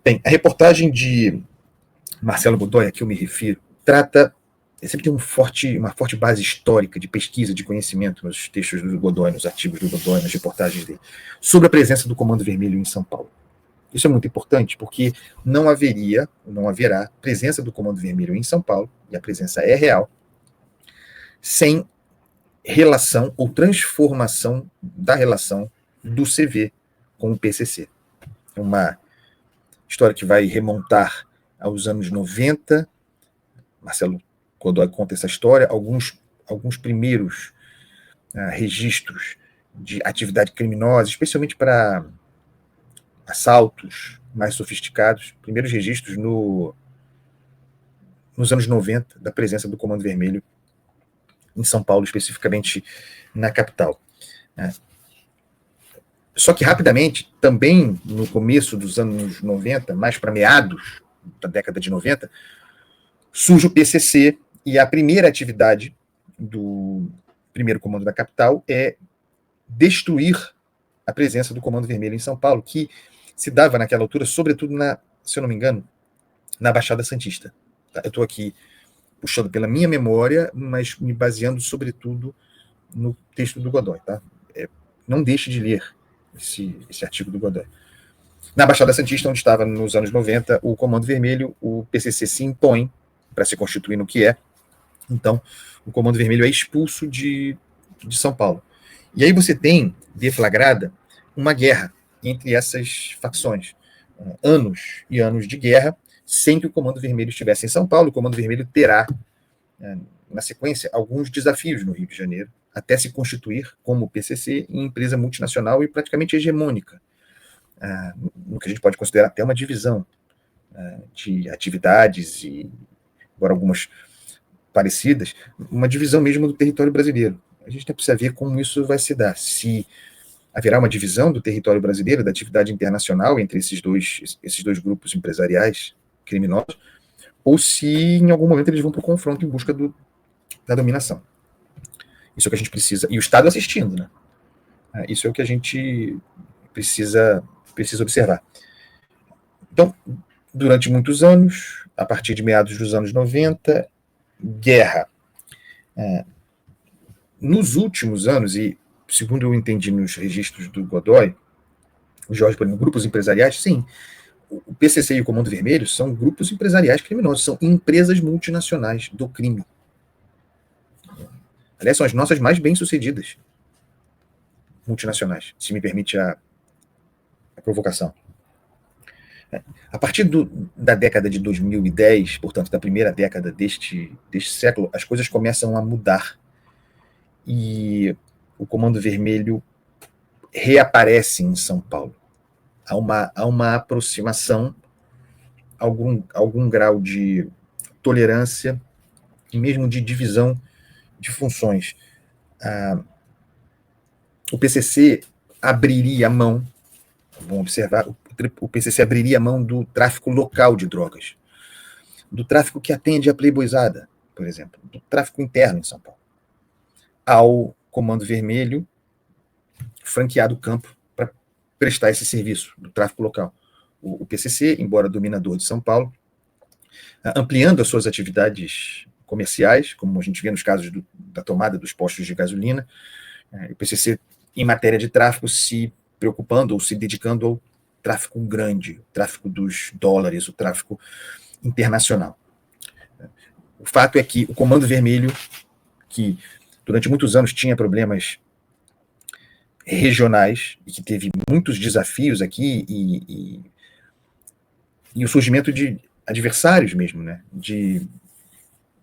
Bem, a reportagem de Marcelo Godoy, a que eu me refiro, trata, sempre tem uma forte base histórica de pesquisa, de conhecimento nos textos do Godoy, nos artigos do Godoy, nas reportagens dele, sobre a presença do Comando Vermelho em São Paulo. Isso é muito importante, porque não haverá presença do Comando Vermelho em São Paulo, e a presença é real, sem relação ou transformação da relação do CV com o PCC. É uma história que vai remontar aos anos 90. Marcelo Godoy conta essa história. Alguns primeiros registros de atividade criminosa, especialmente para assaltos mais sofisticados, primeiros registros nos anos 90 da presença do Comando Vermelho em São Paulo, especificamente na capital. Só que rapidamente, também no começo dos anos 90, mais para meados da década de 90, surge o PCC, e a primeira atividade do primeiro comando da capital é destruir a presença do Comando Vermelho em São Paulo, que se dava naquela altura, sobretudo, se eu não me engano, na Baixada Santista. Eu estou aqui puxando pela minha memória, mas me baseando, sobretudo, no texto do Godoy. Tá? Não deixe de ler esse artigo do Godoy. Na Baixada Santista, onde estava nos anos 90 o Comando Vermelho, o PCC se impõe para se constituir no que é. Então, o Comando Vermelho é expulso de São Paulo. E aí você tem, deflagrada, uma guerra entre essas facções. Anos e anos de guerra, sem que o Comando Vermelho estivesse em São Paulo. O Comando Vermelho terá, na sequência, alguns desafios no Rio de Janeiro, até se constituir como PCC em empresa multinacional e praticamente hegemônica, no que a gente pode considerar até uma divisão de atividades, e agora algumas parecidas, uma divisão mesmo do território brasileiro. A gente precisa ver como isso vai se dar, se haverá uma divisão do território brasileiro, da atividade internacional entre esses dois grupos empresariais criminosos, ou se em algum momento eles vão para o confronto em busca da dominação. Isso é o que a gente precisa, e o Estado assistindo, né? Isso é o que a gente precisa observar. Então, durante muitos anos, a partir de meados dos anos 90, guerra. Nos últimos anos, e segundo eu entendi nos registros do Godoy, o Jorge, por exemplo, grupos empresariais, sim, o PCC e o Comando Vermelho são grupos empresariais criminosos, são empresas multinacionais do crime. Aliás, são as nossas mais bem-sucedidas multinacionais, se me permite a provocação. A partir da década de 2010, portanto, da primeira década deste século, as coisas começam a mudar. E o Comando Vermelho reaparece em São Paulo. Há uma aproximação, algum grau de tolerância e mesmo de divisão de funções. O PCC abriria a mão, vamos observar, o PCC abriria a mão do tráfico local de drogas, do tráfico que atende a playboyzada, por exemplo, do tráfico interno em São Paulo, ao Comando Vermelho franqueado o campo para prestar esse serviço do tráfico local. O PCC, embora dominador de São Paulo, ampliando as suas atividades comerciais, como a gente vê nos casos da tomada dos postos de gasolina, o PCC, em matéria de tráfico, se preocupando ou se dedicando ao tráfico grande, o tráfico dos dólares, o tráfico internacional. O fato é que o Comando Vermelho, que durante muitos anos tinha problemas regionais e que teve muitos desafios aqui, e o surgimento de adversários mesmo, né, de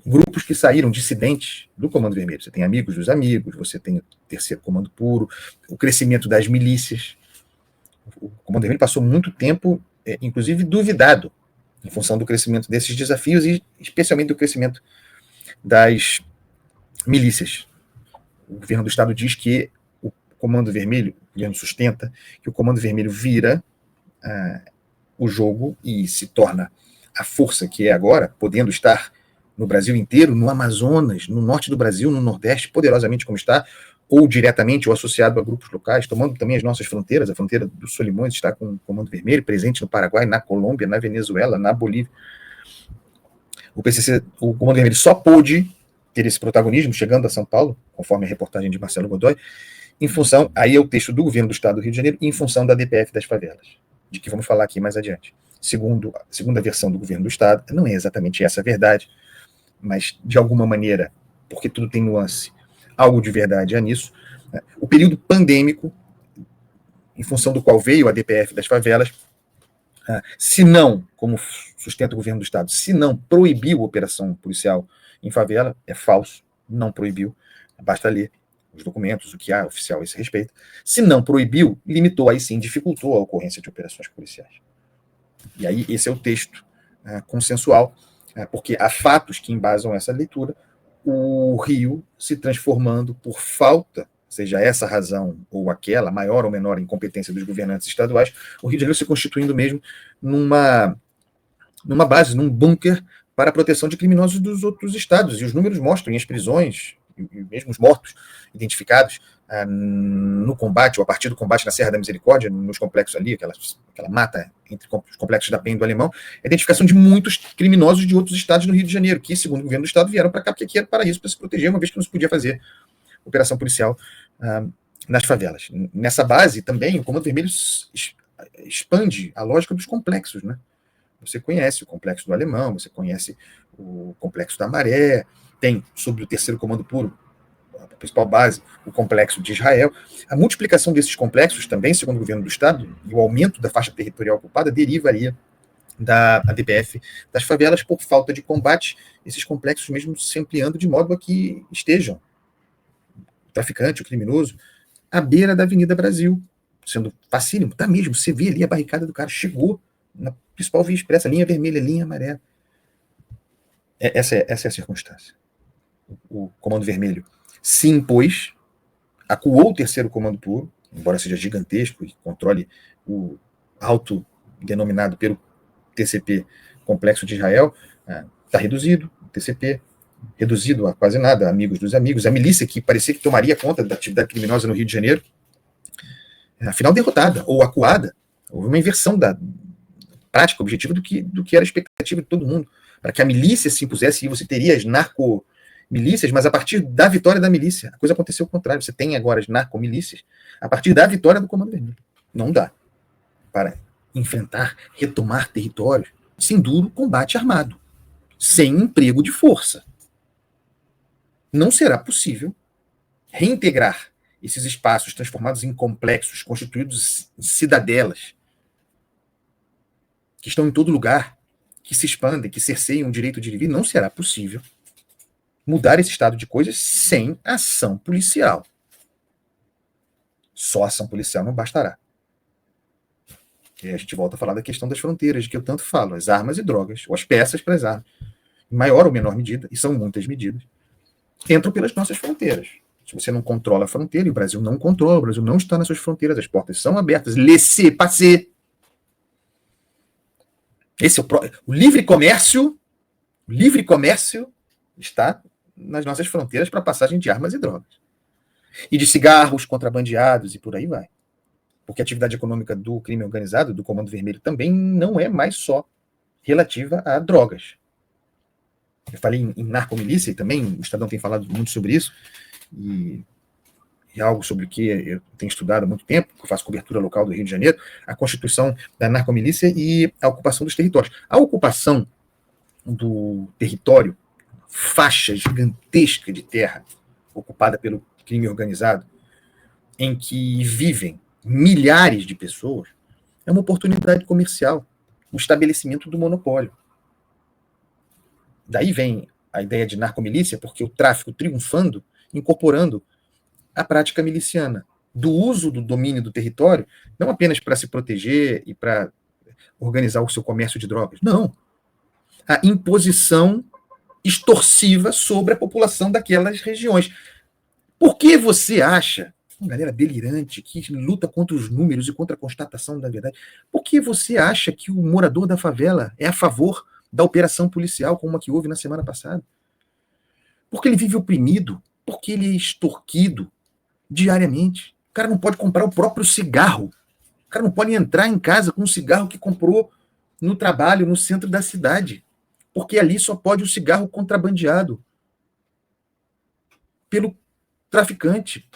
grupos que saíram dissidentes do Comando Vermelho. Você tem amigos dos amigos, você tem o Terceiro Comando Puro, o crescimento das milícias. O Comando Vermelho passou muito tempo, inclusive, duvidado, em função do crescimento desses desafios e especialmente do crescimento das milícias. O governo do Estado diz que o Comando Vermelho, o governo sustenta, que o Comando Vermelho vira o jogo e se torna a força que é agora, podendo estar no Brasil inteiro, no Amazonas, no norte do Brasil, no Nordeste, poderosamente como está, ou diretamente ou associado a grupos locais, tomando também as nossas fronteiras. A fronteira dos Solimões está com o Comando Vermelho, presente no Paraguai, na Colômbia, na Venezuela, na Bolívia. O PCC, o Comando Vermelho só pôde ter esse protagonismo chegando a São Paulo, conforme a reportagem de Marcelo Godoy, em função, aí é o texto do governo do Estado do Rio de Janeiro, em função da DPF das favelas, de que vamos falar aqui mais adiante. Segundo a versão do governo do Estado, não é exatamente essa a verdade, mas de alguma maneira, porque tudo tem nuance, algo de verdade há nisso. O período pandêmico, em função do qual veio a DPF das favelas, se não, como sustenta o governo do Estado, se não proibiu a operação policial em favela, é falso, não proibiu, basta ler os documentos, o que há oficial a esse respeito. Se não proibiu, limitou, aí sim, dificultou a ocorrência de operações policiais. E aí esse é o texto consensual, porque há fatos que embasam essa leitura, o Rio se transformando por falta, seja essa razão ou aquela, maior ou menor incompetência dos governantes estaduais, o Rio de Janeiro se constituindo mesmo numa base, num bunker para a proteção de criminosos dos outros estados. E os números mostram, em as prisões, e mesmo os mortos identificados no combate, ou a partir do combate na Serra da Misericórdia, nos complexos ali, aquela mata entre os complexos da Penha e do Alemão, a identificação de muitos criminosos de outros estados no Rio de Janeiro, que, segundo o governo do estado, vieram para cá, porque aqui era paraíso para se proteger, uma vez que não se podia fazer operação policial nas favelas. Nessa base, também, o Comando Vermelho expande a lógica dos complexos, né? Você conhece o complexo do Alemão, você conhece o complexo da Maré, tem, sob o terceiro comando puro, a principal base, o complexo de Israel. A multiplicação desses complexos também, segundo o governo do Estado, e o aumento da faixa territorial ocupada derivaria da DPF das favelas por falta de combate, esses complexos mesmo se ampliando de modo a que estejam o traficante, o criminoso, à beira da Avenida Brasil, sendo facílimo, tá mesmo, você vê ali a barricada do cara, chegou na principal via expressa, linha vermelha, linha amarela. Essa é a circunstância. O Comando Vermelho se impôs, acuou o terceiro comando puro, embora seja gigantesco e controle o autodenominado pelo TCP Complexo de Israel, está reduzido, o TCP reduzido a quase nada, amigos dos amigos, a milícia que parecia que tomaria conta da atividade criminosa no Rio de Janeiro, afinal derrotada ou acuada. Houve uma inversão da prática objetiva do que era a expectativa de todo mundo, para que a milícia se impusesse, e você teria as narcomilícias, mas a partir da vitória da milícia, a coisa aconteceu ao contrário, você tem agora as narcomilícias a partir da vitória do Comando Vermelho. Não dá para enfrentar, retomar territórios sem duro combate armado, sem emprego de força. Não será possível reintegrar esses espaços transformados em complexos, constituídos em cidadelas, que estão em todo lugar, que se expandem, que cerceiam o direito de viver. Não será possível mudar esse estado de coisas sem ação policial. Só ação policial não bastará. E a gente volta a falar da questão das fronteiras, de que eu tanto falo, as armas e drogas, ou as peças para as armas, em maior ou menor medida, e são muitas medidas, entram pelas nossas fronteiras. Se você não controla a fronteira, e o Brasil não controla, o Brasil não está nas suas fronteiras, as portas são abertas, laissez-passer. Esse é o livre comércio está nas nossas fronteiras para passagem de armas e drogas. E de cigarros contrabandeados e por aí vai. Porque a atividade econômica do crime organizado, do Comando Vermelho, também não é mais só relativa a drogas. Eu falei em narcomilícia e também o Estadão tem falado muito sobre isso, e é algo sobre o que eu tenho estudado há muito tempo, que eu faço cobertura local do Rio de Janeiro, a constituição da narcomilícia e a ocupação dos territórios. A ocupação do território, faixa gigantesca de terra ocupada pelo crime organizado, em que vivem milhares de pessoas, é uma oportunidade comercial, o estabelecimento do monopólio. Daí vem a ideia de narcomilícia, porque o tráfico triunfando, incorporando a prática miliciana, do uso do domínio do território, não apenas para se proteger e para organizar o seu comércio de drogas, não. A imposição extorsiva sobre a população daquelas regiões. Por que você acha, uma galera delirante que luta contra os números e contra a constatação da verdade, por que você acha que o morador da favela é a favor da operação policial como a que houve na semana passada? Porque ele vive oprimido, porque ele é extorquido diariamente. O cara não pode comprar o próprio cigarro. O cara não pode entrar em casa com um cigarro que comprou no trabalho, no centro da cidade. Porque ali só pode o cigarro contrabandeado pelo traficante.